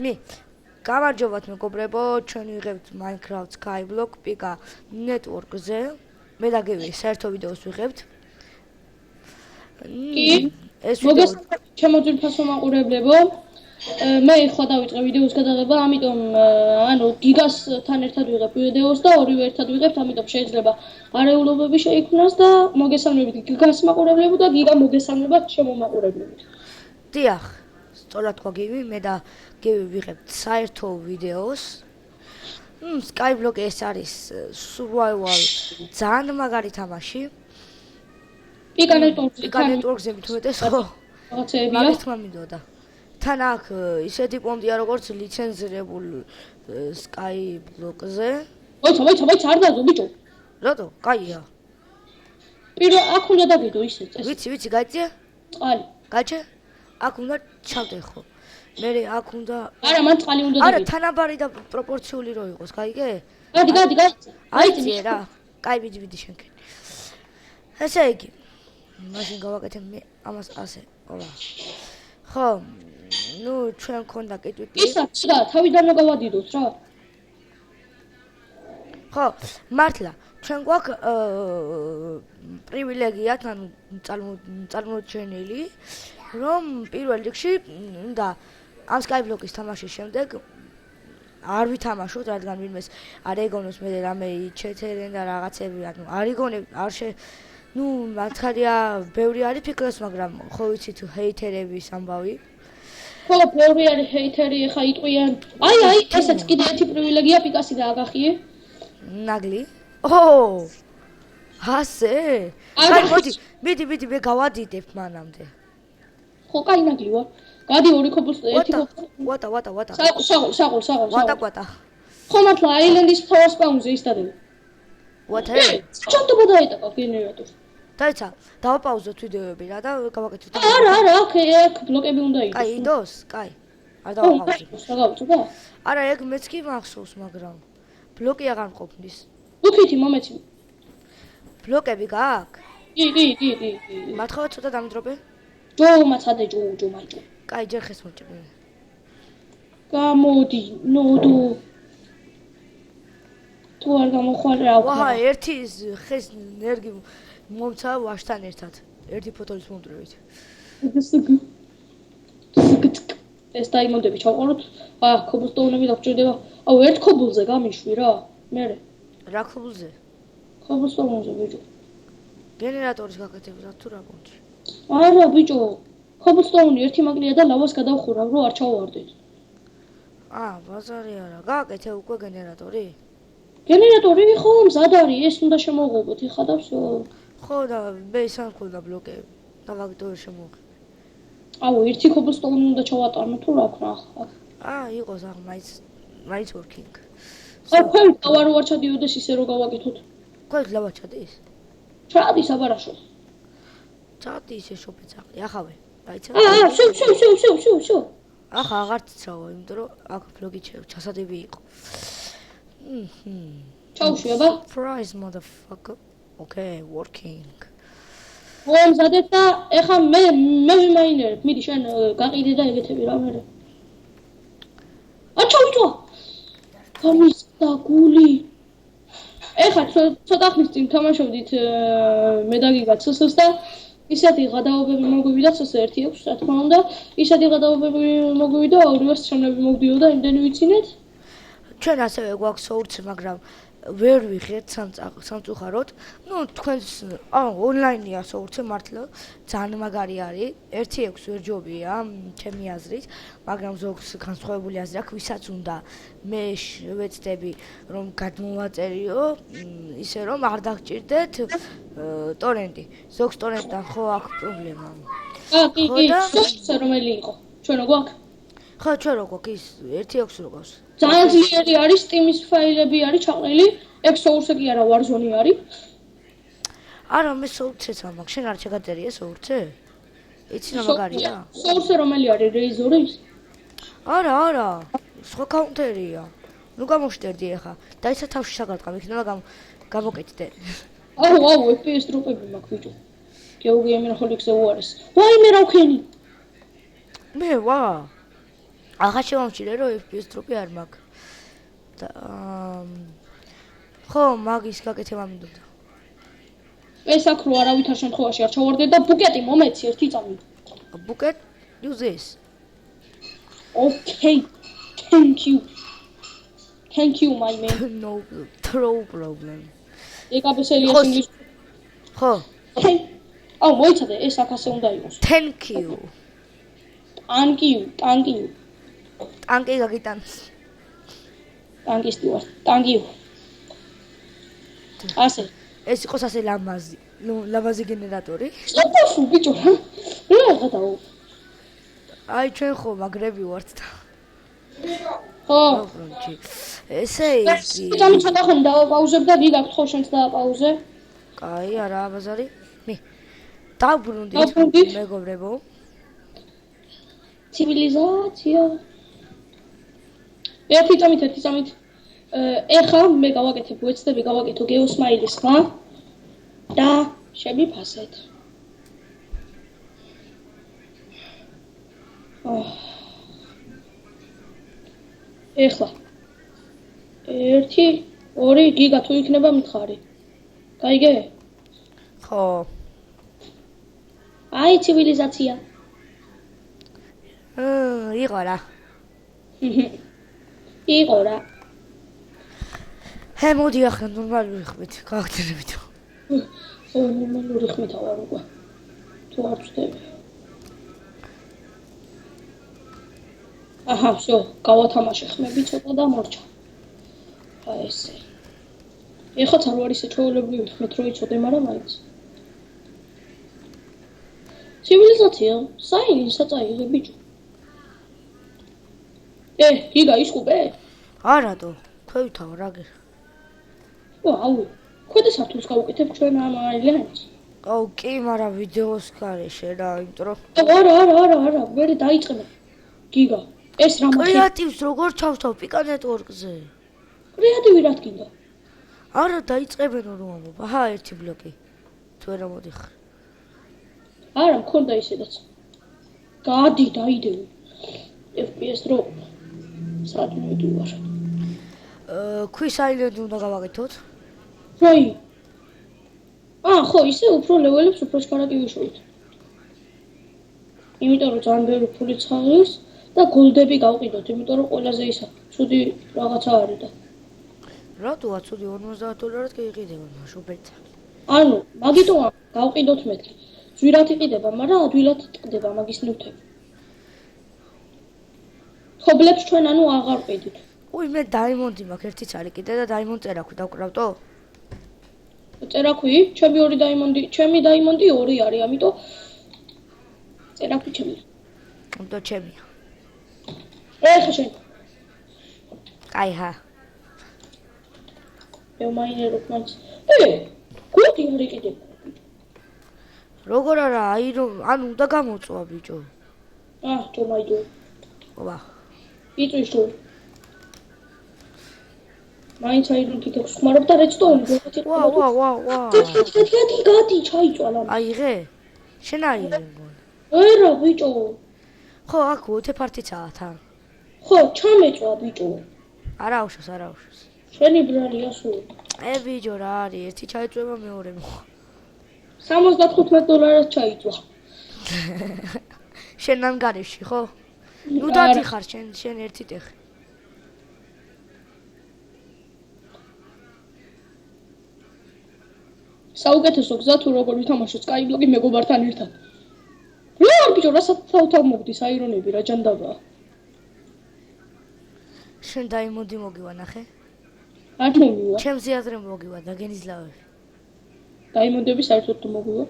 მე გამარჯობათ მეგობრებო, ჩვენ ვიღებთ Minecraft Skyblock Pika network-ზე. მე და გივი საერთო ვიდეოს ვიღებთ. ეს ვიდეო შემოძვირფასო მაყურებლებო, მე ხვა დავიწყე ვიდეოს გადაღება, ამიტომ ანუ გიგასთან ერთად ვიღებ ვიდეოს და ორივე ერთად ვიღებთ, ამიტომ შეიძლება არეულობები შეიქმნას და მოგესალმებით გიგას მაყურებლებო და გიგა მოგესალმებათ შემომაყურებლებით. დიახ, სწორად თქვა გივი, მე და გივი ვიღებთ საერთო ვიდეოს. Skyblock ეს არის survival ძალიან მაგარი თამაში. Pika network-ზე მithumetes ხო? რაღაცეებია. თქმა მინდოდა. თან აქ ისეთი პონტია როგორც ლიცენზირებულ Skyblock-ზე. მოიცა, არ დადო ბიჭო. რატო? კაია. პირველ აქ უნდა დაგიდო ისე წეს. ვიცი, გაიწია? წყალი. გაჩე? აქ უნდა ჩავდე ხო? მე აქ უნდა არა, მან წყალი უნდა არა, დაგიდო. თანაბარი და პროპორციული რო იყოს, გაიგე? გადი. აიწიე რა. კაი, ვიდი შენკენ. ესე იგი, მაშინ გავაკეთებ მე ამას ასე. აბა. ხო, ნუ ჩვენ ქონდა კითხვი. ისა, თავიდანვე გავადიდოთ რა. ხო, მართლა, ჩვენ გვაქვს პრივილეგია, ანუ წარმოჩენილი, რომ პირველ რიგში და ამ Skyblock-ის თამაშის შემდეგ არ ვითამაშოთ, რადგან ვინმეს არ ეგონოს მე რამე ჩეთერენ და რაღაცები, ანუ არ იგონებ, არ შე ნუ მართალია ბევრი არის ფიქრობს, მაგრამ ხო ვიცით ჰეითერების ამბავი. ხო, ბევრი არის ჰეითერი, ხა იტყვიან. აი, ესეც კიდე ერთი პრივილეგია პიკასი დააგახიე. ნაგლი? ო! ასე? აი, მოდი, მე გავადიდებ მანამდე. ხო, კაი ნაგლი ვარ. გადი ორი ქობულს ერთი ქობულს. ვატა. საღოლ. ვატა. ხო, მართლა აილენდის power spawn-ზე ისტადები. ვატა? ჩანტობა დაიტაკა გენერატორს. დაიცა, დავაპაუზოთ ვიდეოები რა და გავაკეთოთ. არა, აქ ბლოკები უნდა იყოს. კაი, იდოს? კაი. არ დავაპაუზოთ. საგავწო და? არა, ეგ მეც კი მახსოვს, მაგრამ ბლოკი აღარ მყოფნის. უკითი მომეცი. ბლოკები გააქვს? კი. მათხოვა ცოტა დამძრობე? ჯომაცადე მაიჭო. კაი, ჯერ ხეს მოჭები. გამოდი, ნოდო. თუ არ გამოხვალ რა ვქნა. ვაჰა, ერთი ხეს ნერგი მომცა ვაშთან ერთად. ერთი ფოტოლის მომდრევით. ეს დაიმონდები ჩავყაროთ. ქობულსტოუნები დაგჭირდება. აუ, ერთ ქობულზე გამიშვი რა. მე. რა ქობულზე? ქობულსტოუნზე ბიჭო. გენერატორის გაკეთებდა თუ რა კონჩი? არა ბიჭო. ქობულსტოუნი ერთი მაგლია და ლავას გადავხურავ, რომ არ ჩავვარდეთ. ბაზარი არა. გააკეთე უკვე გენერატორი? გენერატორი ხო მზად არის, ეს უნდა შემოღობოთ, ეხა და всё. ხო და მე ისე მქონდა ბლოკები. დავაგდო შემოღე. აუ, ერთი ქობულსტოუნი უნდა ჩავატარნო თუ რა ვქნა ახლა. იყოს ახლა მაინც working. თქვენ დავარ ჩადიოდეს ისე რომ გავაკეთოთ. თქვენ ლავა ჩადის? ჩადის აბარაშო. ჩადი ისე შოპეცაყი, ახავე. დაიცა. всё. ახლა აღარ ცრავა, იმიტომ რომ აქ ბლოგი ჩასადები იყო. ჩაუშვი აბა. Surprise motherfucker. Okay, working. მომზადეთ და ეხა მე ვიმაინერებ, მიდი შენ გაყიდე და ეგეთები რა მე. ჩავიწვა. გამიზდა გული. ეხა ცოტა ხნის წინ თამაშობდით მე და გიგა CS-ს და ისეთი გადაობები მოგვივიდა CS ერთი აქვს, რა თქმა უნდა, ისეთი გადაობები მოგვივიდა, ორივე სცენები მოვდიოდა, იმდენი ვიცინეთ. ჩვენ ასევე გვაქვს source, მაგრამ ვერ ვიღეთ სამწუხაროდ. ნუ თქვენს ონლაინია source მართლა ძალიან მაგარი არის. 1-6 ვერ ჯობია, ჩემი აზრით, მაგრამ ზოგს განსხვავებული აზრი აქვს, ვისაც უნდა მე ვეცდები რომ გადმოვაწერიო, ისე რომ არ დაგჭირდეთ ტორენტი. ზოგს ტორენტთან ხო აქვს პრობლემა. კი, source რომელი იყო? ჩვენ რო გვაქვს? ხო, ჩვენ რო გვაქვს ის 1-6 რო გვაქვს. ძალიან ძლიერი არის, Steam-ის ფაილები არის ჩაყრილი, ეგ source კი არა, Warzone არის. არა, მე source-ს ამაქვს, შენ არ შეგაწერია source? იცი რა მაგარია? source რომელი არის, Razer-ის? არა, სხვა კაუნტერია. ნუ გამოშტერდი ახლა. დაიცა თავში საგარტყამ, იქნება გამოკეთდე. აუ, FPS დროპები მაქვს ბიჭო. გეოგეიმერ ხოლიქზე უარეს. ვაიმე რა ვქენი? მე ვა. აღარ შემომჭირე რომ FPS დროპი არ მაქვს. და ხო, მაგის გაკეთება მინდოდა. ეს აქ რო არავითარ შემთხვევაში არ ჩავარდე და ბუკეტი მომეცი ერთი წამი. Bucket use this. Okay. Thank you. Thank you my man. No problem. ეკაბესელია ხო. ინგლისური. ხო, აუ მოიცადე ეს აქ ასე უნდა იყოს. thank you. Thank you. ტანკი გაგიტანს. ტანკისტი ვარ. Thank you. ასე. ეს იყოს ასე ლამაზი. ნუ ლამაზი გენერატორი. წოდასუ ბიჭო. რა გადაო. აი ჩვენ ხო მაგრები ვართ და. ხო. პრონჩი. ესე იგი. წამი ცოტა ხანი დავაპაუზებ და რიგ აქვს ხო შენც დააპაუზე. კაი, არა ბაზარი. მე. დაბრუნდით დაბრუნდით. მეგობრებო. ცივილიზაცია. ერთი წამით. ეხლა მე გავაკეთებ ვეცდები გავაკეთო გეოსმაილის ხმა და შემიფასეთ. ეხლა 1 2 გიგა თუ იქნება მითხარი. გაიგე? ხო. აი ცივილიზაცია. იყო რა. იყო რა. მოდი ახლა ნორმალური ხმით, გავაგრძელებთ. ხო, ნორმალური ხმით ვარ უკვე. თუ არ ვწდები. აჰა, всё, გავათამაშე ხმები ცოტა და მორჩა. აი ესე. ეხლა არ ვარ ისე ჩვეულებრივი ხმით რო იცოდე, მაგრამ მაინც. ცივილიზაცია, საინისა წაიღე ბიჭო. გიგა ისკუპე? არადო, ქვევითაო რაგერ. აუ, ქვედა სართულს გავუკეთებ ჩვენ ამ აილენდს. აუ, კი, მაგრამ ვიდეოს გარეშე რა, იმიტომ რომ არა, მე დაიწყება. გიგა, ეს რა მოხდა? კრეატივს როგორ ჩავსთავ პიკა ნეტვორკზე? კრეატივი რა თქინდა? არა, დაიწყებენო რომ ამბობ. აჰა, ერთი ბლოკი. თუ არა მოდიხარ. არა, მქონდა ისედაც. გადი, დაიდევი. FPS რო საერთოდ ვარ. ქვის აილენდი უნდა გავაკეთოთ. რაი? ხო, ისე უფრო ლეველებს უფრო სკარატი ვიშოვით. იმიტომ რომ ძალიან ბევრი ფული ცხაღებს და გოლდები გავყიდოთ, იმიტომ რომ ყველაზე ისა ცუდი რაღაცა არის და. რატოა ცუდი $50 გაიყიდება მაშობეთ. ანუ, მაგიტო გავყიდოთ მეთქი. ძვირად იყიდება, მაგრამ ადვილად ტყდება მაგის ნივთები. ხობლებს ჩვენ ანუ აღარ ყიდით. უი, მე დაიმონდი მაქვს ერთი ცალი კიდე და დაიმონდ წერაქვი დავკრავტო? წერაქვი, ჩემი დაიმონდი 2 არის, ამიტომ წერაქვი ჩემი. ამიტომ ჩემია. ეხა შენ. აი ჰა. მე მაინერობ მაინც. გოდი არ იყიდება. როგორ არა, ანუ უნდა გამოწვა ბიჭო. ჯომაიდო. ობა. იწვიშო. მაინც აირო კიდექს ხმარობ და რეცტოუნი გოთი. ვა. გადი, ჩაიწვალა. აიღე? შენ აიღე მგონი. არა, ბიჭო. ხო, აქ უთეფართიცაა თან. ხო, ჩამეწვა ბიჭო. არა უშავს. შენი ბრალია სულ. ბიჭო რა არის, ერთი ჩაიწვება მეორე მოხ. $75 ჩაიწვა. შენ ანგარიში, ხო? ნუ დადიხარ შენ ერთი ტეხი. საუკეთესო გზა თუ როგორ ვითამაშო Skyblock-ი მეგობართან ერთად. რა ბიჭო, რასაც თავ მოგდის აირონები რა ჯანდაბაა. შენ დაიმონდი მოგივა ნახე? არ მომივა. ჩემზე ადრე მოგივა და გენიზლავები. დაიმონდები საერთოდ თუ მოგივა?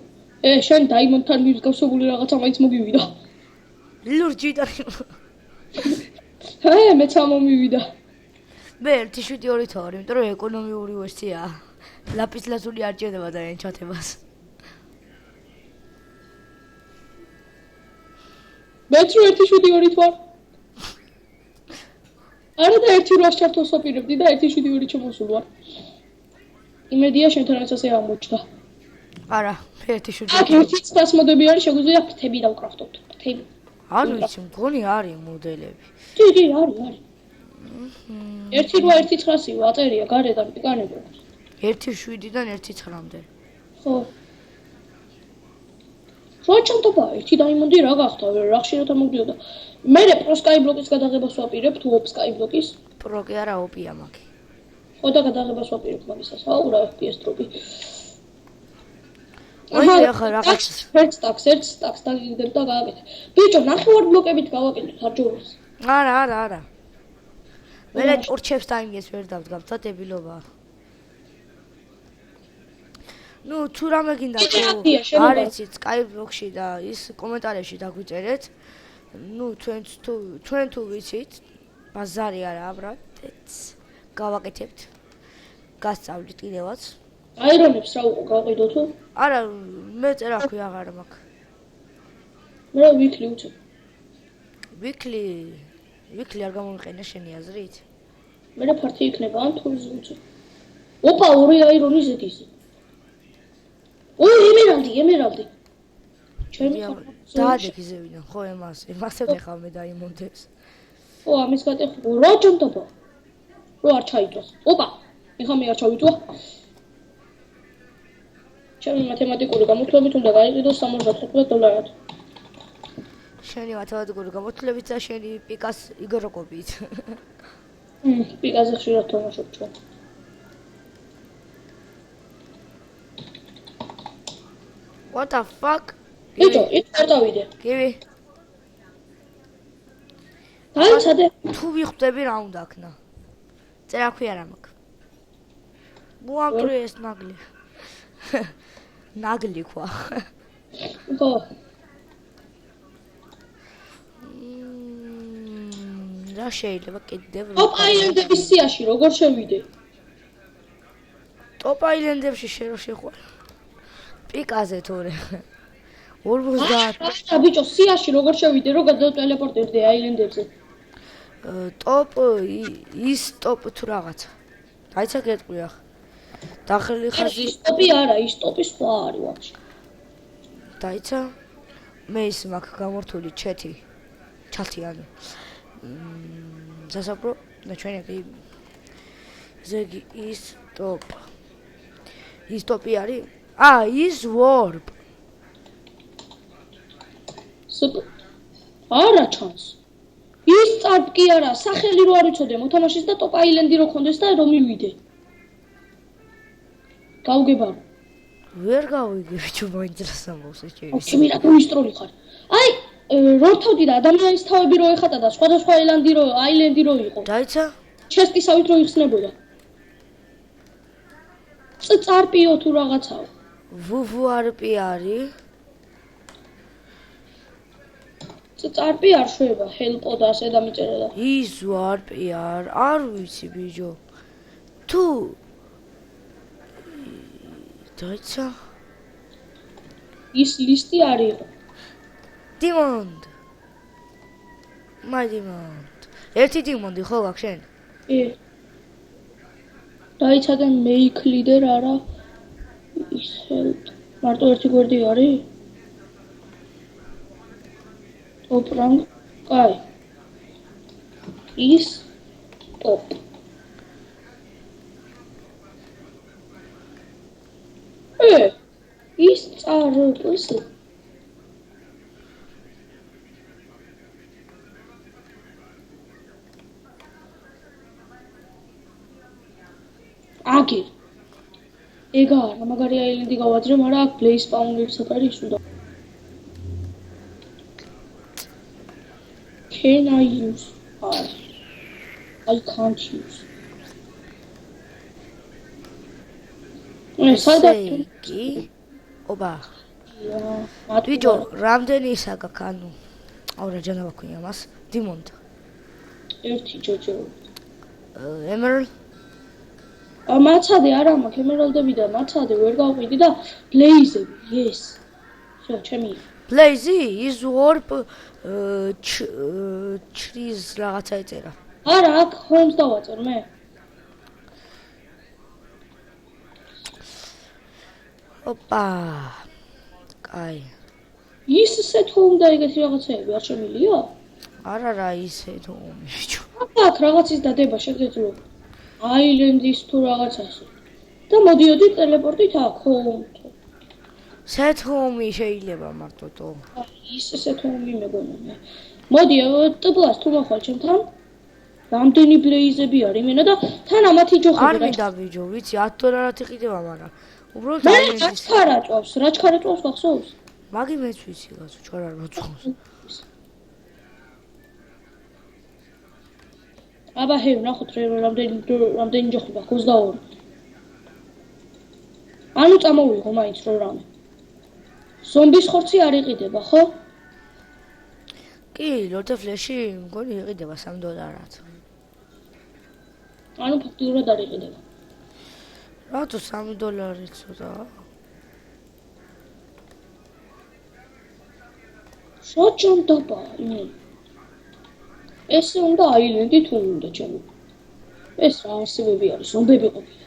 შენ დაიმონდთან მიმსგავსებული რაღაცა მაინც მოგივიდა. ლურჯი და მეც ამომივიდა. მე 1.7 თორე, იმიტომ რომ ეკონომიური ვერსიაა. ლაპისლაზული არ ჭირდება და ენჩათებას. მეც 1.7 თვარ. არა და 1.8 ჩართოს ოპირებდი და 1.7 ჩამოსულ ვარ. იმედია შენთანაც ასე ამოჩნდა. არა, 1.7. აქ ერთი ცდას მოდები არის, შეგვიძლია ფრთები დავკრაფტოთ. ფრთები. არ ვიცი, მგონი არის მოდელები. კი, არის. 1.8-1.9 აწერია გარედან პიკანები. 1.7-დან 1.9-მდე. ხო. რა ჩანტობა, ერთი დაიმონდი რა გახდა, რა ხშირად ამოგდიოდა. მე პრო სკაიბლოკის გადაღებას ვაპირებ თუ ოპ სკაიბლოკის? პრო კი არა, ოპია მაგი. ხო და გადაღებას ვაპირებ მაგისას. აუ რა FPS დროპი. აი ახლა რაღაც ერთ სტაკს დაგიგდებ და გააკეთე. ბიჭო, ნახევარ ბლოკებით გავაკეთე თარჯოვას. არა. მე ჭურჩებს დაიმიეს ვერ დავდგავ, და დებილობაა. ნუ თუ რამე გინდა არ იცით Skyblock-ში და ის კომენტარებში დაგვიწერეთ. ნუ თქვენ თუ ვიცით, ბაზარი არა აბრალეთ, გავაკეთებთ. გასწავლით კიდევაც. აირონებს რა გავყიდო თუ? არა, მე წერაქვი აღარ მაქვს. მე ვიკლი უწევ. ვიკლი არ გამომიყენე შენი აზრით? მე ფართი იქნება ან თუ უწევ. ოპა, ორი აირონი ზეთის. ემერალდი. ჩემი დაადექი ზევიდან, ხო იმასე ვეხავ მე დაიმონდებს. ო, ამის გატეხო, რა ჯამდობა? რო არ ჩაიწვას. ოპა, ეხლა მე არ ჩავიწვა. ჩემი მათემატიკური გამოთვლებით უნდა გაიყიდოს $75. შენი მათემატიკური გამოთვლებით და შენი პიკას იგროკობით. პიკაზე ხშირად თამაშობ ჩვენ. What the fuck? ბიჭო, იქ არ დავიდე. გივი. დაიცადე. თუ ვიხვდები რა უნდა აქნა. წერაქვი არ მაქვს. მოაკრეს ნაგლი. ნაგლი ყვა. ხო. რა შეიძლება კიდევ ტოპ აილენდების სიაში როგორ შევიდე? ტოპ აილენდებში შეხვარ. პიკაზე თორე. 50. რა ბიჭო, სიაში როგორ შევიდე, რომ გადავტელეპორტირდე აილენდებზე? ტოპ ის ტოპ თუ რაღაცა. დაიცა გეტყვი ახ. დახრილი ხაზი. ის ტოპი არა, ის ტოპი სხვა არის ვაფშე. დაიცა მე ის მაქვს გამორთული ჩათიანი. სასაფრო და ჩვენები ზეგი ის ტოპი არის? ის warp. არა ჩანს. ის წარბ კი არა, სახელი რო არ იცოდე მოთამაშის და ტოპ აილენდი რო ქონდეს და რომ მივიდე. გავგებარ. ვერ გავიგე ბიჭო, მაინტერესს ამბობს ეს ჩემი. ჩემი რა გუისტროლი ხარ. აი, რორთავდი და ადამიანის თავები რო ეხატა და სხვადასხვა აილენდი რო იყო. დაიცა? ჩესტისავით რო იხსნებოდა. წარპიო თუ რაღაცაო. ვუვარპი არის? წარპი არ შვება, ჰელპო და ასე დამიწერა და. ის ვარპი არ ვიცი ბიჭო. თუ დაიცა? ის ლისტი არ იყო. დიმონდ. ერთი დიმონდი ხო გაქვს შენ? დაიცა და მეიქ ლიდერ არა. ის ჰელპ. მარტო ერთი გვერდი არის? ტოპ რანგ. კაი. ის ტოპ. ის წარპს. აგერ. ეგა რა მაგარი აილენდი გავაძრე, მაგრამ აქ პლეის პაუნდერსად არის უშუალო. Can I use? I can't use. კი. ობა. ბიჭო, რამდენი ისა გაქვს, ანუ აურა ჯანა ვაქვია მას. დიმონდ. ერთი ჯოჯო. Emerald. მაცადე არა მაქვს, ემერალდები და მაცადე ვერ გავყიდი და ბლეიზები, yes. შო, ჩემი. ბლეიზი is warp trees რაღაცა ეწერა. არა, აქ homes დავაწერ მე. ოპა. კაი. ისე თუ უნდა ეგეთი რაღაცეები არ შემილია? არა ისე თუ ბიჭო. აქ რაღაცის დადება შეგეძლო. აილენდის თუ რაღაცას. და მოდიოდი ტელეპორტით აქ home. სეთომი შეიძლება მარტო თო. ისე თუ მეგონა მე. მოდი ტბლას თუ მოხვალ ჩემთან. რამდენი ბლეიზები არის მენა და თან ამათი ჯოხები არ მინდა ბიჭო, ვიცი 10 დოლარად იყიდება, მაგრამ უბრალოდ მე აილენდის. რაჩქარა წვავს გახსოვს? მაგი მეც ვიცი გასო, ჩვენ არ მოწონს. აბა ჰე, ნახოთ რამდენი ჯოხი გაქვს 22. ანუ წამოვიღო მაინც რო რამე. ზომბის ხორცი არ იყიდება, ხო? კი, ლორდ ფლეში მგონი იყიდება 3 დოლარად. ანუ ფაქტიურად არ იყიდება. რატო 3 დოლარი ცოტა? შოჭომ დაბა, ესე უნდა აილენდი თუ უნდა ჩემო. ეს რა არსებები არის, ზომბები ყოფილი.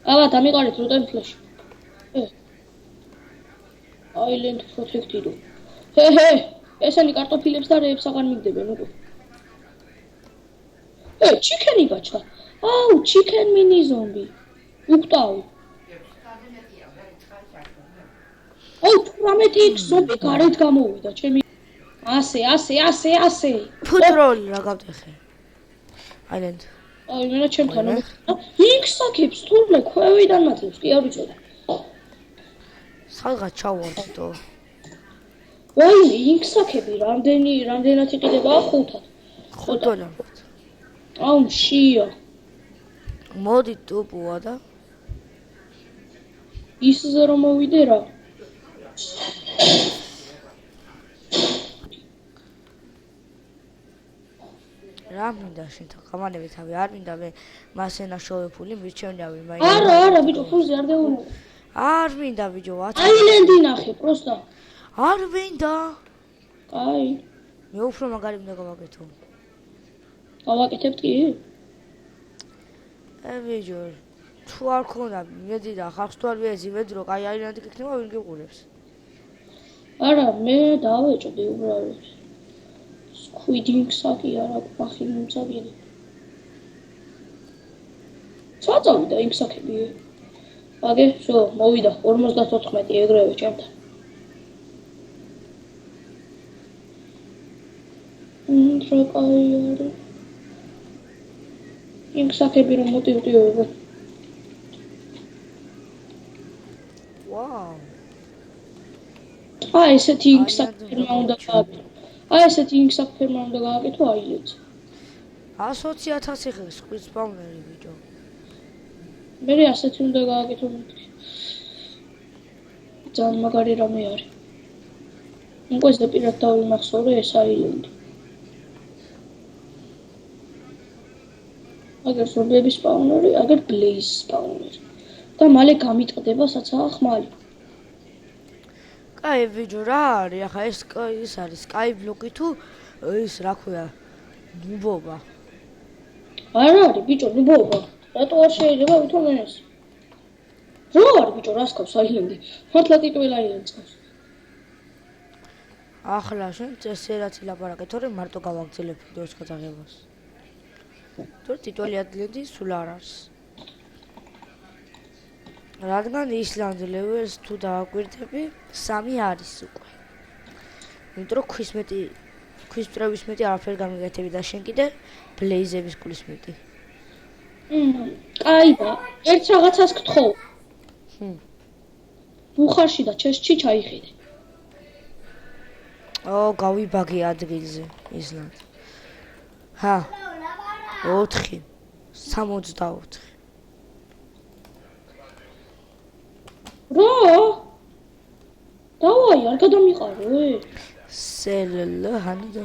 აბა დამიყარეთ ლორდ ფლეში. აილენდ პროტექტიდო. ჰე, ესენი კარტოფილებს და რეებს აღარ მიგდებენ უკვე. ჩიკენი გაჩა. აუ, ჩიკენ მინი ზომბი. უკტავი. აუ, 18 ზომბი გარეთ გამოვიდა, ჩემი. ასე. ფუტროლი რა გავტეხე. აილენდ. აი, მე ჩემთან ინქსაკებს თურმე ქვევიდან მათებს, კი არ ვიცოდი. სადღაც ჩავარდო. ვაიმე, ინქსაკები რამდენად იყიდება 5-ად. 5 დოლარად. აუ, შია. მოდი ტუპუა და ისზე რომ მოვიდე რა. რა მინდა შენთან გამანები თავი არ მინდა მე მასე ნაშოვებული მირჩევნიავი მაინც. არა, ბიჭო, ფულზე არ დეუნო. არ მინდა ბიჭო, აილენდი ნახე, პროსტა. არ მინდა. აი, მე უფრო მაგარი მინდა გავაკეთო. გავაკეთებთ კი? ბიჭო, თუ არ ქონდა მედი და ხალხს თუ არ ვიეძივე დრო, კაი აილენდი გიქნება ვინ გიყურებს? არა, მე დავეჭდი უბრალოდ. სკვიდინგსაკი არა, ბახი მომწავიდი. წავიდა ინქსაკები. აგე, შო, მოვიდა 54 ეგრევე ჩემთან. რა კაი არის. ინქსაკები რომ მოტივტიოება. ვაუ. აი, ესეთი ინქსაკები უნდა გააკეთო. აი, ესეთი ინქსაკები უნდა გააკეთო აილენდს. 120.000 ხე სკვის სპაუნერი ბიჭო. მე ასეთი უნდა გააკეთო მეთქი. ძალიან მაგარი რამე არის. უკვე ეს პირად დავიმახსოვრე ეს აილენდი. აგერ ზომბების სპაუნერი, აგერ ბლეიზ სპაუნერი. და მალე გამიტყდება საცაა ხმალი. კაი ბიჭო, რა არის? ახლა ეს არის სკაი ბლოკი თუ ის რა ქვია? ნუბობა. არ არის ბიჭო, ნუბობა. რატო არ შეიძლება ვითომ ეს? რა არის ბიჭო, რას ყავს აილენდი? მართლა ტიტუელ აილენდს ყავს. ახლა შენ წესერაც ილაპარაკე, თორე მარტო გავაგზელებ ვიდეოს გადაღებას. თორე ტიტუელი აილენდი სულ არ არის. რადგან ისლანდ ლეველს თუ დააკვირდები 3 არის უკვე. იმიტომ ქვის მტრევის მეტი არაფერ გამიგეთები და შენ კიდე ბლეიზების გulis მეტი. კაი და ერთ რაღაცას გთხოვ. ბუხარში და ჩესჩი ჩაიხედე. გავიბაგე ადგილზე ისლანდ. 4 64. რა? დავაი, არ გადამიყარე? სელლ ჰანდა.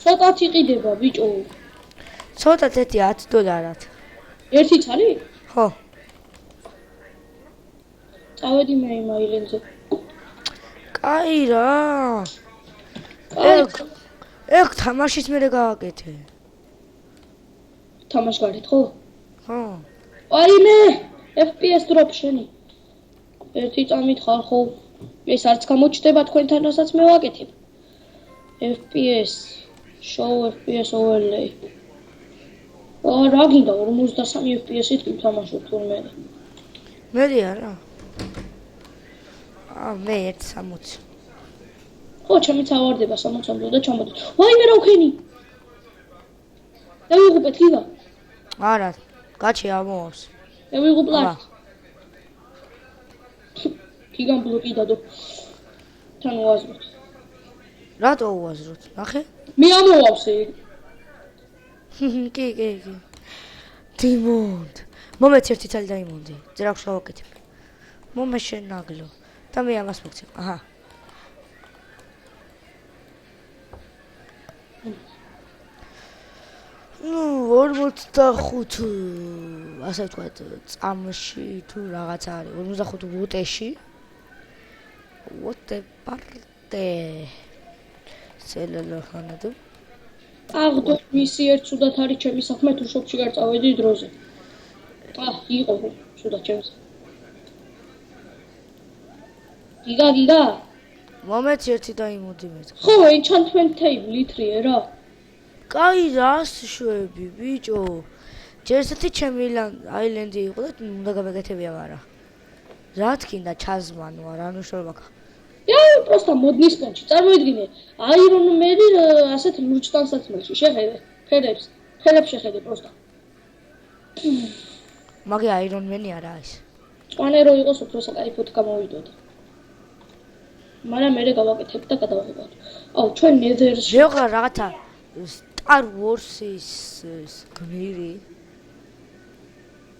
ცოტათ იყიდება ბიჭო. ცოტა თეთი 10 დოლარად. ერთი ცალი? ხო. წავედი მე იმ აილენდზე. კაი რა. ეგ თამაშიც მე გავაკეთე. თამაშ გარეთ ხო? ხო. აი მე FPS drop შენი. ერთი წამით ხარ ხო? ეს არც გამოჩნდება თქვენთან, რასაც მე ვაკეთებ. FPS, show FPS overlay. რა გინდა 53 FPS-ით ვთამაშობ თურმე. მედი არა. მე 160. ხო, ჩემიც ავარდება 60-მდე და ჩამოდით. ვაიმე რა ვქენი? დავიღუპეთ გიგა. არა, გაჩი ამოავს. დავიღუპ ლარს. გიგამ ბლოკი დადო. თან ვაზროთ. რატო უაზროთ? ნახე? მე ამოვავსე. კი. დიმონდ. მომეც ერთი წელი დაიმონდი. ძრახს გავაკეთებ. მომე შენაგლო. და მე ამას მოგცემ. აჰა. ნუ 45 ასე ვთქვათ, წამში თუ რაღაც არის 45 ვუტეში. ვოტე სელელო ხანადო. აღდო მისი ერთ სუდათ არის ჩემი საქმე თუ შოპში გარწავედი დროზე. იყო სუდათ ჩემს. გიგა. მომეც ერთი დაიმოდი მე. ხო, enchantment table ლიტრიე რა. კაი რას შვები ბიჭო. ჯერ ესეთი ჩემი აილენდი იყო და უნდა გამეკეთებია, მაგრამ რა თქინდა ჩაზმან ვარ, ანუ შორბაკა. просто მოდნის კონჩი. წარმოიდგინე, Iron Man-ი ასეთ ლურჯთან საწმელში შეხედე, ფერებს შეხედე просто. მაგი Iron Man-ი არა ის. წვანე რო იყოს უფრო საკაიფოდ გამოვიდოდა. მაგრამ მე გავაკეთებ და გადავიღებ. აუ, ჩვენ Nether-ში ვეღარ რაღაცა Star Wars-ის გმირი.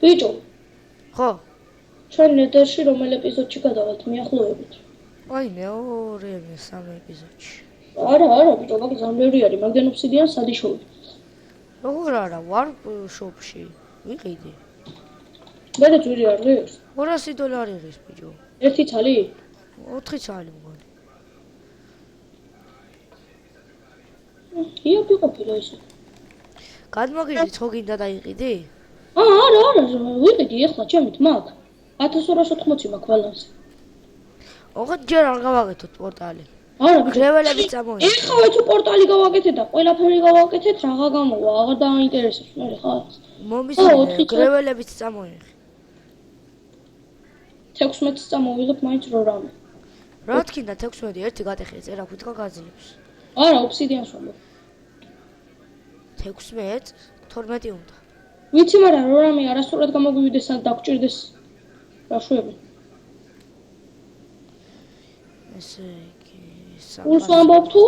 ბიჭო, ხო. ჩვენ Nether-ში რომელ ეპიზოდში გადავალთ მიახლოებით? აი მეორე მესამე ეპიზოდში. არა, ბიჭო, მაგ ზამბერი არის, მაგდენ ოფსიდიან სადიშოვი. როგორ არა, ვარ შოპში. ვიყიდე. მე ძვირი არის? $200 ის ბიჭო. ერთი ცალი? 4 ცალი მგონი. იაფი ყოფილა ისე. გადმოგიჟდით ხო გინდა დაიყიდი? არა, ვიყიდი ეხლა ჩემით მაგ. 1280 მაქვს ბალანსი. ოღონდ ჯერ არ გავაკეთოთ პორტალი. არა, ბიჭო. გრეველები წამოიღე. ეხლა თუ პორტალი გავაკეთეთ და ყველაფერი გავაკეთეთ, რაღაცა გამოვა, აღარ დაინტერესებს მე ხა. მომისმენთ გრეველებიც წამოიღე. 16-ს წამოვიღებ მაინც რო რამე. რა თქინდა 16 ერთი გატეხე წერა ქვითკა გაძლებს. არა, ოფსიდიანს ვამბობ. 16 12 უნდა. ვიცი, მაგრამ რო რამე არასწორად გამოგვივიდეს ან დაგჭირდეს. რა შვები? ესე იგი ულს ვამბობ თუ?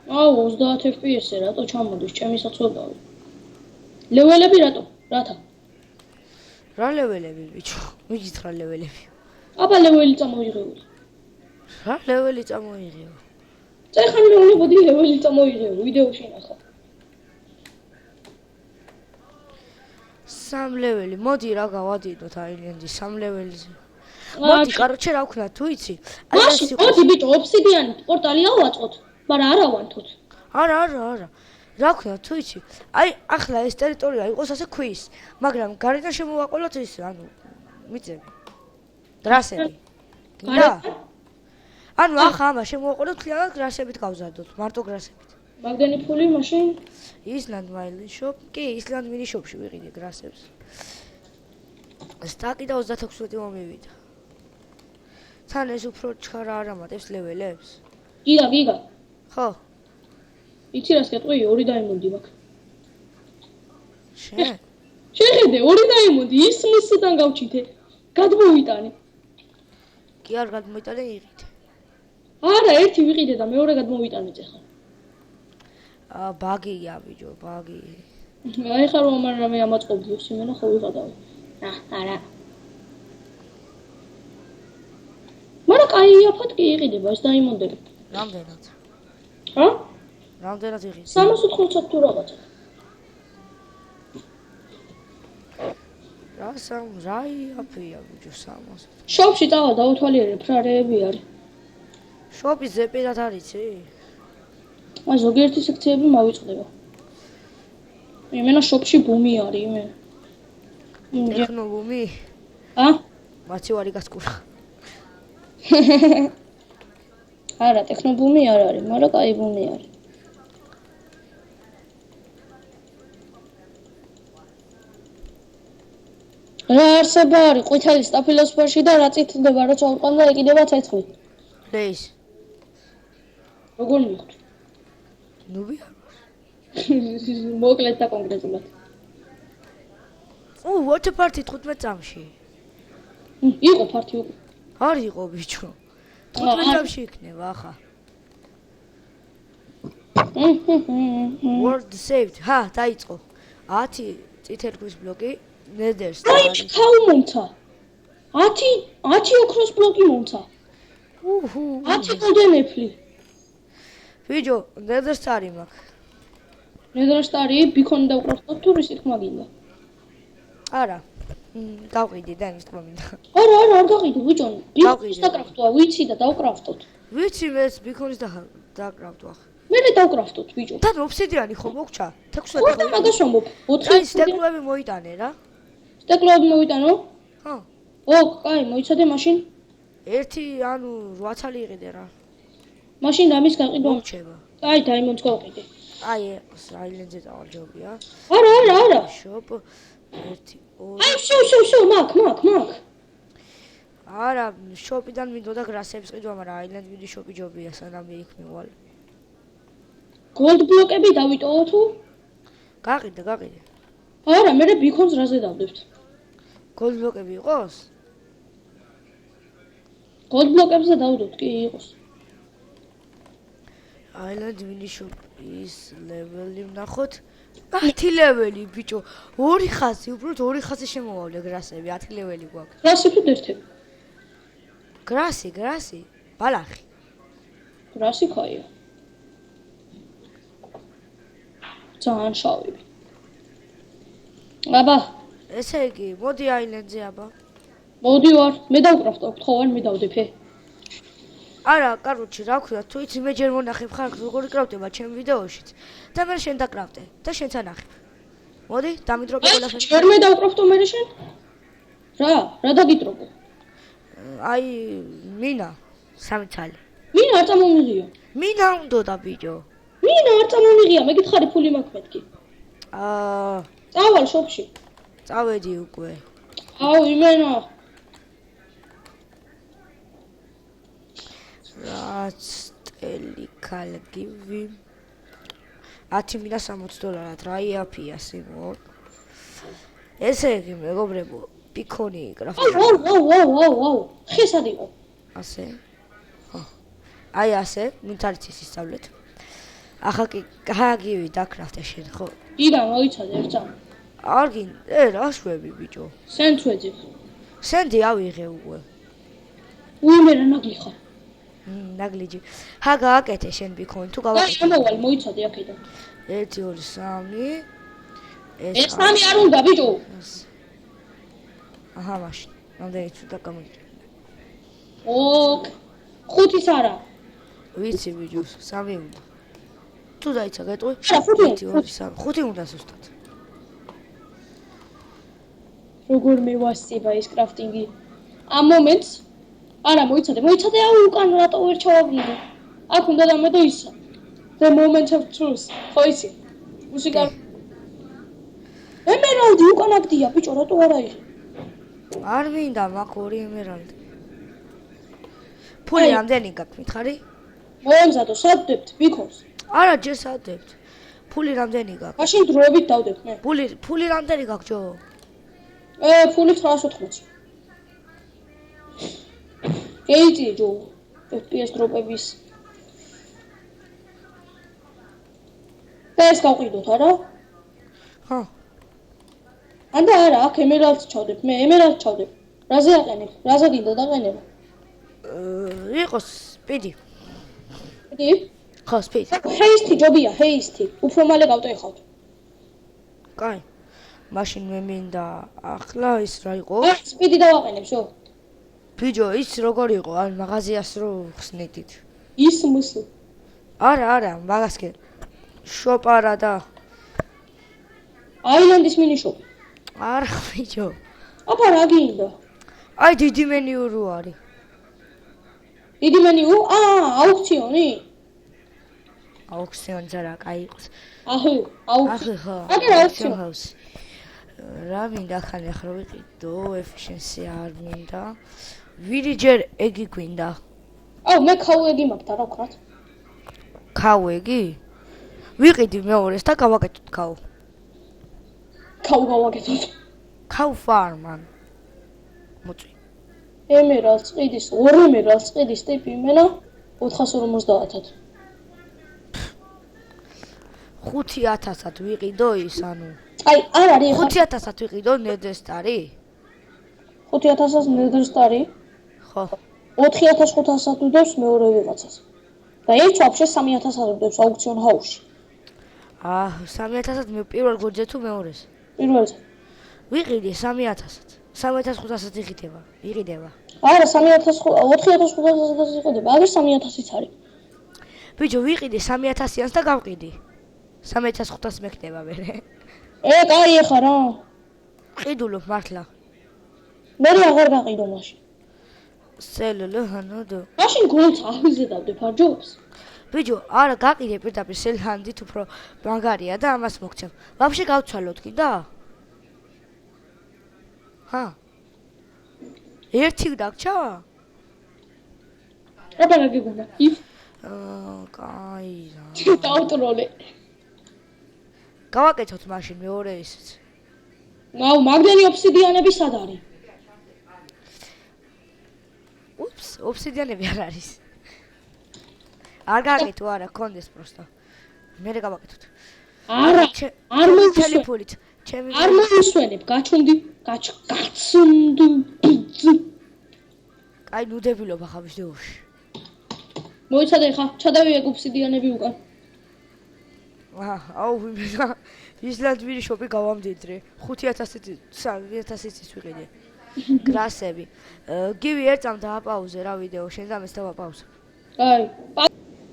აუ, 30 FPS-ზე რატო ჩამოდის? ჩემისაც ვებავი. ლეველები რატო? რათა? რა ლეველები ბიჭო? მიგით რა ლეველები? აბა ლეველი წამოიღეული. რა ლეველი წამოიღეო? წეხანი მეუბნებოდი ლეველი წამოიღეო, ვიდეოში ნახა. 3 ლეველი. მოდი რა გავადიდოთ აილენდი 3 ლეველზე. მოდი, კაროჩე რა ვქნა, თუ იცი? მაშინ, მოდი ბიჭო, ოფსიდიანით პორტალი ავაწყოთ, მაგრამ არა ვანთოთ. არა. რა ვქნა, თუ იცი? აი, ახლა ეს ტერიტორია იყოს ასე ქვის, მაგრამ გარედან შემოვაყოლოთ ის, ანუ მიწები. გრასები. გინდა? ანუ ახლა ამა შემოვაყოლოთ მთლიანად გრასებით გავზარდოთ, მარტო გრასებით. მაგდენი ფული მაშინ ისლანდ მაილი შოპ, კი, ისლანდ მინი შოპში ვიყიდე გრასებს. სტაკი და 36 მომივიდა. თან ეს უფრო ჩქარა არ ამატებს ლეველებს? გიგა. ხო. იცი რას გეტყვი? 2 დაიმონდი მაქვს. შეხედე, 2 დაიმონდი, ის მისიდან გავჩითე. გადმოვიტანე. კი არ გადმოიტანე იყიდე. არა, ერთი ვიყიდე და მეორე გადმოვიტანე ეხლა. ბაგია ბიჭო, ბაგი. აი ხარ რომ რამე ამაწყობდიოს იმენა ხო ვიღადავ. არა. მაგრამ კაი აფოთ კი იყიდება ეს დაიმონდები. რამდენად? რამდენად იყიდე? 380 თუ რაღაცა. რა აფია ბიჭო 300. შოპში წავა დაუთვალიერებ რა რეები არის. შოპის ზეპირად არიცი? აი ზოგიერთი სექციები მავიწყდება. იმენა შოპში ბუმი არის იმენა. ტექნო ბუმი? მაცივარი გასკურა. არა, ტექნობუმი არ არის, მაგრამ კაი ბუმი არის. რა არსება არის ყვითელი სტაფილოსფერში და რა წითლდება, როცა უყანდა ეკიდება თეთრი. რეის. როგორ მიხვდი? ნუბი. მოკლედ და კონკრეტულად. water party 15 წამში. იყო ფართი უკვე. არ იყო ბიჭო. 15 წამში იქნება ახლა. World saved. დაიწყო. 10 წითელქვის ბლოკი, Nether's. აი, თავ მომცა. 10 ოქროს ბლოკი მომცა. 10 golden apple. ბიჭო, Nether's არის მაქვს. Nether's არის, ბიქონი დავკრავდო თუ რის თქმა გინდა. არა. გავყიდი და იმის თქმა მინდა. არა, არ გაყიდო ბიჭო. ბიქონის დაკრავდოა, ვიცი და დავკრავდოთ. ვიცი მეც ბიქონის დაკრავდო ახლა. მე დავკრავდოთ ბიჭო. თან ოფსიდიანი ხო მოგჭა? 16 ხო და მაგას ვამბობ. 4 აი სტეკლები მოიტანე რა. სტეკლები მოვიტანო? ხო. კაი, მოიცადე მაშინ. ერთი ანუ 8 ცალი იყიდე რა. მაშინ რამის გაყიდვა? რჩება. აი, დაიმონდს გავყიდე. აი, აილენდზე წავალჯობია. არა. შოპ 1 2 აი, შო, მაგ. არა, შოპიდან მინდოდა გრასების ყიდვა, მაგრამ აილენდ მიდი შოპი ჯობია, სანამ იქ მივალ. Gold ბლოკები დავიტოვო თუ? გაყიდე. არა, მე ბიქონს რაზე დავდებთ? Gold ბლოკები იყოს? Gold ბლოკებზე დავდოთ, კი იყოს. აილენდ მიდი შოპის ლეველი ვნახოთ. 10 ლეველი ბიჭო, 2 ხაზი, უბრალოდ 2 ხაზი შემოვავლე გრასები, 10 ლეველი გვაქვს. გრასი თუ ერთები? გრასი, ბალახი. გრასი ხაია. ძალიან შავები. აბა, ესე იგი, მოდი აილენდზე აბა. მოდი ვარ, მე დავკრავდო, თხოვან მე დავდეფე. არა, კაროჩი, რა ქვია, თუ იცი მე ჯერ მონახებ ხარ, როგორი კრავდება ჩემ ვიდეოშიც და მე შენ დაკრავდე და შენც ანახებ. მოდი, დამიდრობე ყველაფერს. ჯერ მე დავკრავდო მე შენ? რა დაგიტრობო? აი, მინა, 3 ცალი. მინა არ წამომიღია. მინა უნდა ბიჭო. მინა არ წამომიღია, მე გითხარი ფული მაქვს მეთქი. წავალ შოპში. წავედი უკვე. აუ, იმენა. რაც ტელიკალგივი 10 მინა $60 რა იაფია სიმონ. ესე იგი მეგობრებო, პიქონი გრაფიკა. აუ, ხესად იყო. ასე. ხო. აი ასე, ვინც არის ისწავლეთ. ახლა კი გააგივი დაკრაფტე შენ ხო? იგა მოიცადე ერთა. არ გინ, რა შვები ბიჭო. სენც ვეძებ. სენდი ავიღე უკვე. უიმერა ნაგლი ხარ. ნაგლიჯი. გააკეთე შენ ბიქონი თუ გავაკეთე. შემოვალ მოიცადე აქედან. 1 2 3 ეს 3 არ უნდა ბიჭო. აჰა, მაშინ. რამდენი ცუდა გამოიწვია. 5-ის არა. ვიცი ბიჭო, 3 უნდა. თუ დაიცა გეტყვი? 5 5 უნდა ზუსტად. როგორ მევასწება ის კრაფტინგი? ამ მომენტს არა მოიცადე, აუ უკან რატო ვერ ჩავაგდიდე? აქ უნდა დამედო ისა. The moment of truth. ხო იცი? მუსიკა. ემერალდი უკან აგდია, ბიჭო, რატო არ აიღე? არ მინდა, მაქვს 2 ემერალდი. ფული რამდენი გაქვს მითხარი? მოემზადო, სადდებთ ბიქონს. არა, ჯერ სადდებთ. ფული რამდენი გაქვს? მაშინ დროებით დავდებთ მე. ფული რამდენი გაქვს ჯო? ფული 980. ეიტი ჯო. FPS დროპების. ეს გავყიდოთ, არა? ხო. ანდა არა, აქ ემერალდს ჩავდებ, მე ემერალდს ჩავდებ. რაზე აყენებ? რაზე გინდა დაყენება? იყოს სპიდი. სპიდი? ხო, სპიდი. ჰეისტი ჯობია, ჰეისტი. უფრო მალე გავტეხავთ. კაი. მაშინ მე მინდა ახლა ის რა იყო? სპიდი დავაყენებ, შო. ბიჭო, ის როგორ იყო? ან მაღაზიას რო ხსნიდით. ის მის. არა, მაგას კი. შოპარა და აილენდის მინიშოპი. არა, ბიჭო. აბა რა გინდა? აი დიდი მენიუ რო არის. დიდი მენიუ? აუქციონი? აუქციონი ზარა, კაი იყოს. აჰუ, ახლა ხო. აგერ აუქციონი. ჰაუსი. რა მინდა ხან ახლა ვიყიდო, efficiency არ მინდა. ვირიჯერ ეგი გვინდა. აუ, მე ქაუეგი მაქვს რა ვქნათ? ქაუეგი? ვიყიდი მეორეს და გავაკეთოთ ქაუ. ქაუ გავაკეთოთ. ქაუ ფარმან. მოწვი. ემერალდს ყიდის, 2 ემერალდს ყიდის ტიპი იმენა 450-ად. 5000-ად ვიყიდო ის, ანუ აი, არ არის ხა 5000-ად ვიყიდო ნედესტარი? 5000-ას ნედერსტარი, ხო. 4500-ად უდევს მეორე ვიღაცას. და ერთ ვაფშე 3000-ად უდევს აუქციონ ჰაუსში. 3000-ად მე პირველ გოძე თუ მეორეს? პირველზე. ვიყიდი 3000-ად. 3500-ად იყიდება. არა, 4500-ას იყიდება, აგერ 3000-იც არის. ბიჭო, ვიყიდი 3000-იანს და გავყიდი. 3500 მექნება მე. კაი ხარ რა. ყიდულობ მართლა. მე აღარ გაყიდო მაშინ. სელოლო ჰანოდო. მაშინ გულს აღიზედავდე ფარჯობს. ბიჭო, არა გაყიდე პირდაპირ სელჰანდით უფრო მაგარია და ამას მოგცემ. ვაფშე გავცვალოთ კიდე? ჰა. ერთი დაგჭა? რა გაგიგონა? კაი რა. დავტროლე. გავაკეთოთ მაშინ მეორე ისიც. აუ, მაგდენი ობსიდიანები სად არის? ობსიდიანები არ არის. არ გაგეთო, არა, კონდეს პროსტო. მე გავაკეთოთ. არა, არ მოვისვენებ. ტელეფონით. ჩემი არ მოვისვენებ, გაჩუნდი. აი, ნუდებილობა ხაბის დეოში. მოიცადე ხა, ჩადავი ეგ ობსიდიანები უკან. აუ, ისლანდ ვირიშოპი გავამდიდრე. 5000-იც ვიყიდე. გრასები. გივი ერთამ დააპაუზე რა ვიდეო, შენ და მეც დავაპაუზებ. აი,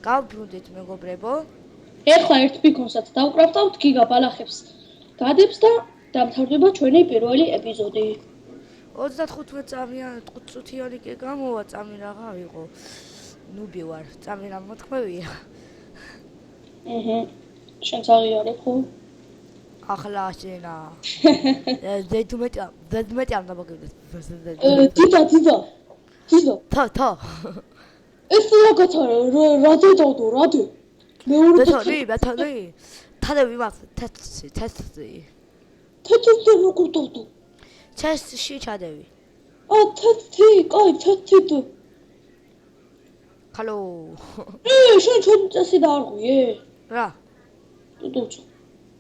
გავბრუნდით მეგობრებო. ეხლა ერთ ბიკონსაც დავკრავთავთ გიგა ბალახებს. გადებს და დამთავრდება ჩვენი პირველი ეპიზოდი. 35 წუთიანი კი გამოვა, წამი რაღა იყო. ნუბი ვარ, წამი რა მოთხოვია. შენც აღიარებ ხო? ახლა შენა. ზედმეტი არ დამოგივდეს. დიდა. თა. ეს რაღაცა რა დედოდო, რა დე? მეორე ბეთონი. თადები მას თესტი. თეთრზე როგორ დოდო? თესტში ჩადევი. თეთრი, კაი, თეთრი. ჰალო. შენ ჩვენ წესი დაარღვიე? რა? დუდუჩო.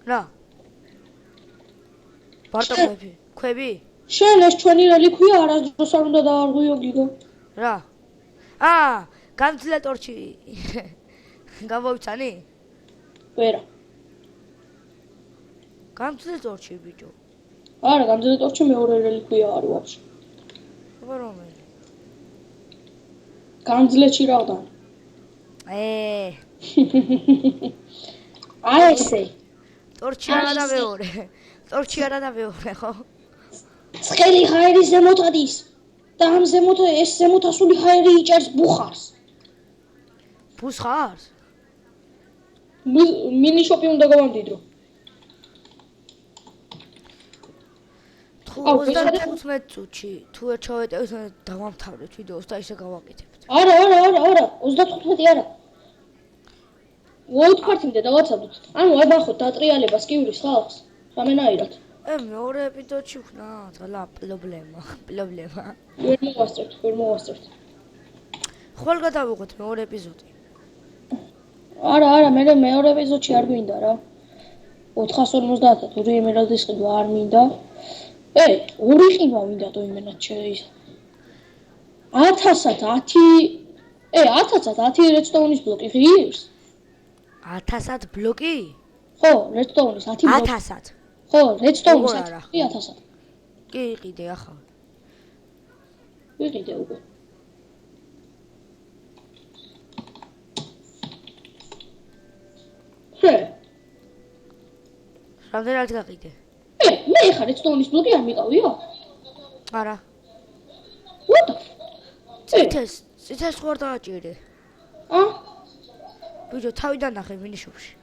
რა? ბარტო ქვები? შენ ეს ჩვენი რელიქვია არასდროს არ უნდა დაარღვიო გიგო. რა? განცილატორში. გამოვიცანი? ვერა. განცილატორში ბიჭო. არა, განცილატორში მეორე რელიქვია არის ვაფშე. აბა რომელი? განცილეთში რავდა. აი ესე. ტორჩი არა და მეორე, ხო? ცხელი ჰაერი ზემოთ ადის. და ამ ზემოთ ეს ზემოთასული ჰაერი იჭერს ბუხარს. ბუხარს? მინიშოპი უნდა გავამდიდრო. 35 წუთში თუ ვერ ჩავეტევთ დავამთავრეთ ვიდეოს და ისე გავაკეთებთ. არა, 35 არა. ვოუთქართიმდე დავაცადოთ. ანუ აბახოთ დატრიალებას კივრის ხალხს. რამენაირად. მეორე ეპიზოდში ვქნა ძალა პრობლემა. ვერ მოვასწრებთ. ხვალ გადავიღოთ მეორე ეპიზოდი. არა, მე მეორე ეპიზოდში არ გვინდა რა. 450-ად ორი ემერალდის ყიდვა არ მინდა. ორი ყიდვა მინდა თო იმენად შეიძლება. 1000-ად 1000-ად 10 რედსტოუნის ბლოკი ღირს. 1000-ად ბლოკი? ხო, რედსტოუნის 10 ბლოკი. 1000-ად. ხო, რედსტოუნის 1000-ად. კი იყიდე ახლა. ვიყიდე უკვე. რამდენად გაყიდე? მე ხარ რედსტოუნის ბლოკი არ მიყავიო? არა. წითელს ხوار დააჭირე. ბიჭო, თავიდან ნახე მინიშოფში.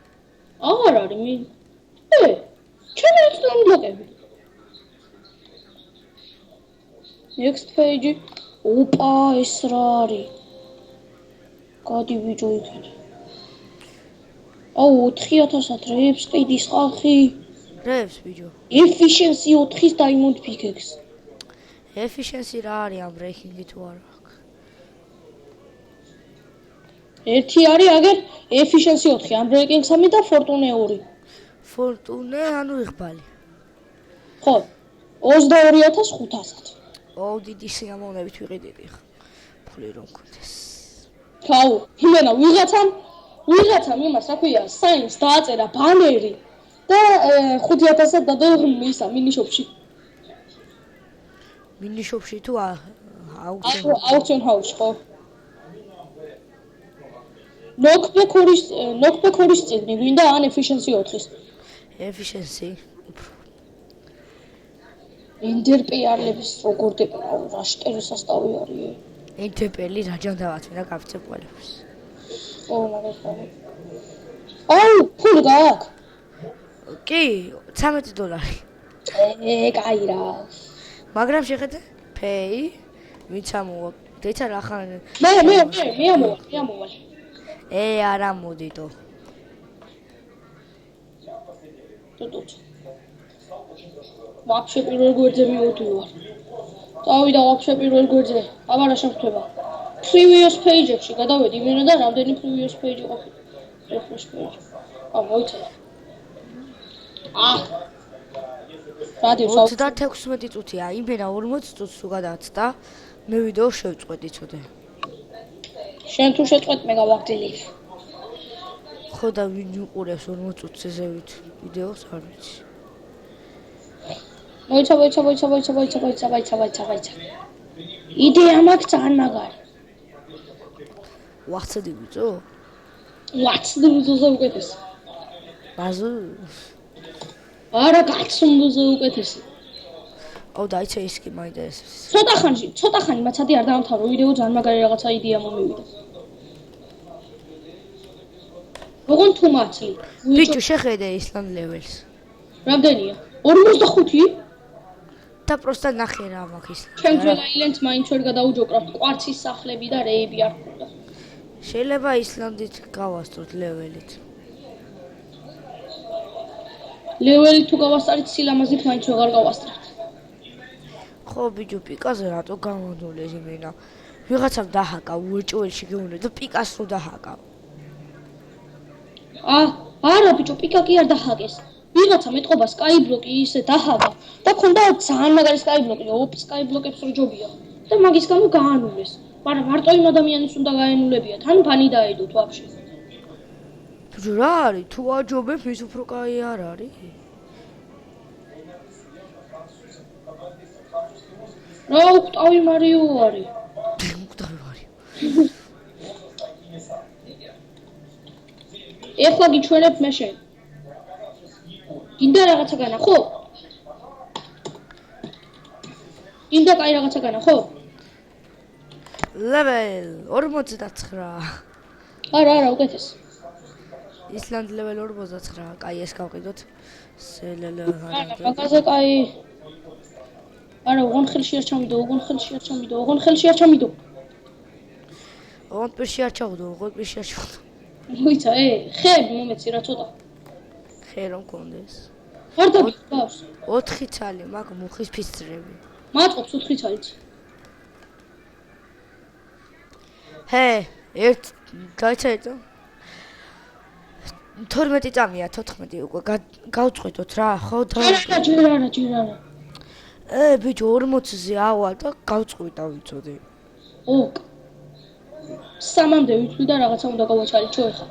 აღარ არის მინ. ჩემი ეცნო ბლოკები. Next page. ოპა, ეს რა არის? გადი ბიჭო იქეთ. აუ 4000-ად რებს ყიდის ხალხი. რებს ბიჭო. Efficiency 4-ის diamond pickaxe. Efficiency რა არის ამ breaking-ი თუ არა აქვს? ერთი არის აგერ efficiency 4, unbreaking 3 და fortune 2. Fortune ანუ იღბალი. ხო. 22500. ოუ დიდი სიამოვნებით ვიყიდები ხა. ფული რომ მქონდეს. თავ, იმენა ვიღაცამ იმას რა ქვია, science დააწერა ბანერი და 5000-ად დადო ისა მინიშოპში. მინიშოპში თუ აუქციონ ჰაუსში ხო? ნოკბექურის წიგნი გვინდა ან efficiency 4-ის. Efficiency. ინტერპეალების როგორ დეპარავ რა შტერის ასტავი არის. ინტერპელი რაჯან დავაცმინა გავწევ ყველაფერს. ო მაგას. აუ, ფული გააქვს. კი, $13. კაი რა. მაგრამ შეხედე, pay, ვინც ამოვა. დეცა რა ხარ? მე ამოვალ. არა მოდიდო. ტუტ. ვაფშე პირველ გვერდზე მივდივარ. წავიდა ვაფშე პირველ გვერდზე. აბარა შეხვდება. Previous page-ებში გადავედი იმენა და რამდენი previous page ყოფილა. Refresh page. მოიცადა. რადიო 36 წუთია, იმენა 40 წუთს თუ გადააცდა, მე ვიდეო შევწყვეტი ცოდე. შენ თუ შეწყვეტ მე გავაგრძელებ. ხო და ვინ უყურებს 40 წუთს ესევით ვიდეოს არ ვიცი. მოიცა. იდეა მაქვს ძალიან მაგარი. ვახცედი ბიჭო? ვაცდუზე უკეთესი. ბაზუ? არა, გაცუნდუზე უკეთესი. აუ დაიცა ის კი მაინტერესებს. ცოტა ხანი მაცადი არ დაამთავრო ვიდეო ძალიან მაგარი რაღაცა იდეა მომივიდა. როგორ თუ მაცლი? ბიჭო, შეხედე ისლანდ ლეველს. რამდენია? 45? და პროსტა ნახე რა მაქვს ის. ჩემ ძველ აილენდს მაინც ვერ გადაუჯოკრავთ კვარცის სახლები და რეები არ ქონდა. შეიძლება ისლანდით გავასწროთ ლეველით. ლეველი თუ გავასწრით სილამაზით მაინც ვეღარ გავასწრებთ. ხო ბიჭო, პიკაზე რატო გამოდულეს იმენა? ვიღაცამ დაჰაკა უეჭველში გეუნე და პიკას რო დაჰაკა. არა ბიჭო, პიკა კი არ დაჰაკეს. ვიღაცა მეტყობა skyblock-ი ისე დაჰაკა და ქონდა ძალიან მაგარი skyblock-ი, ოპ skyblock-ებს რო ჯობია და მაგის გამო გაანულეს. მაგრამ მარტო იმ ადამიანის უნდა გაენულებია, თან ფანი დაედოთ ვაფშე. ბიჭო, რა არის? თუ აჯობებს, ის უფრო კაი არ არის? რა უხტავი მარიო არის? უხტავი მარიო. ეხლა გიჩვენებ მე შენ. გინდა რაღაცა განა, ხო? გინდა კაი რაღაცა განა, ხო? Level 49. არა, უკეთეს. ისლანდ level 49. კაი, ეს გავყიდოთ. სელელ არა, მაგაზე კაი. არა, ოღონ ხელში არ ჩამიდო. ოღონ პირში არ ჩავდო. მოიცა, ხეები მომეცი რა ცოტა. ხე რომ კონდეს. არ დაგიწყავს. 4 ცალი მაქვს მუხის ფიცრები. მაწყობს 4 ცალიც. ერთ გაიწერე. 12 წამია, 14 უკვე გავწყვეტოთ რა, ხო? ჯერ არა. ბიჭო 40-ზე ავალ და გავწყვეტა ვიცოდე. ოკ. სამამდე ვიცი და რაღაცა უნდა გავაჩალიჩო ეხლა.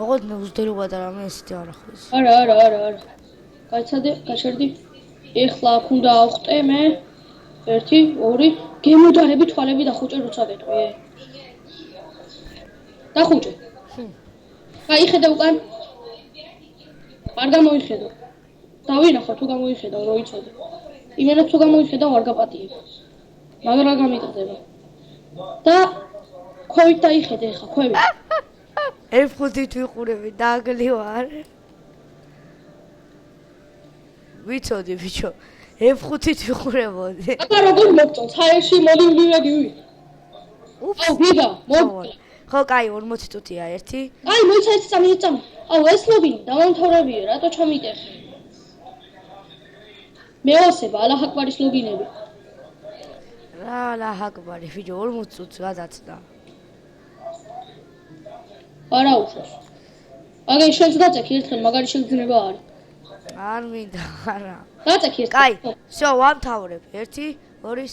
ოღონდ უზდერობა და რამე ესეთი არ ახლა. არა. გაიცადე, გაჩერდი. ეხლა აქ უნდა ავხტე მე. 1, 2, გემოდარები თვალები დახუჭე როცა გეტყვი. დახუჭე. გაიხედე უკან. არ გამოიხედო. დავინახო თუ გამოიხედავ რო იცოდე. იმენა თუ გამოიხედავ არ გაპატიებ. მაგრამ გამიტყდება. და ქვევით დაიხედე ხა, ქვევით. F5-ით ვიყურები, დაგლი ვარ. ვიცოდი ბიჭო, F5-ით ვიყურებოდი. აბა როგორ მოგწონს? ჰაერში მოდი ვივაგივი. უფ. აუ გიგა, მოგწონს. ხო, კაი, 40 წუთია ერთი. აი, მოიცა ეს წამიწამ. აუ ეს ლოგინი დამამთავრებია, რატო ჩამიტეხე? მეოსება, ალაჰ აკბარის ლოგინები. რა ლაჰაკბარი, ბიჭო, 40 წუთს გადაცდა. არა უშავს. აგე შენს დაწექი ერთხელ, მაგარი შეგრძნება არის. არ მინდა, არა. დაწექი ერთხელ. კაი, всё, ვამთავრებ. 1 2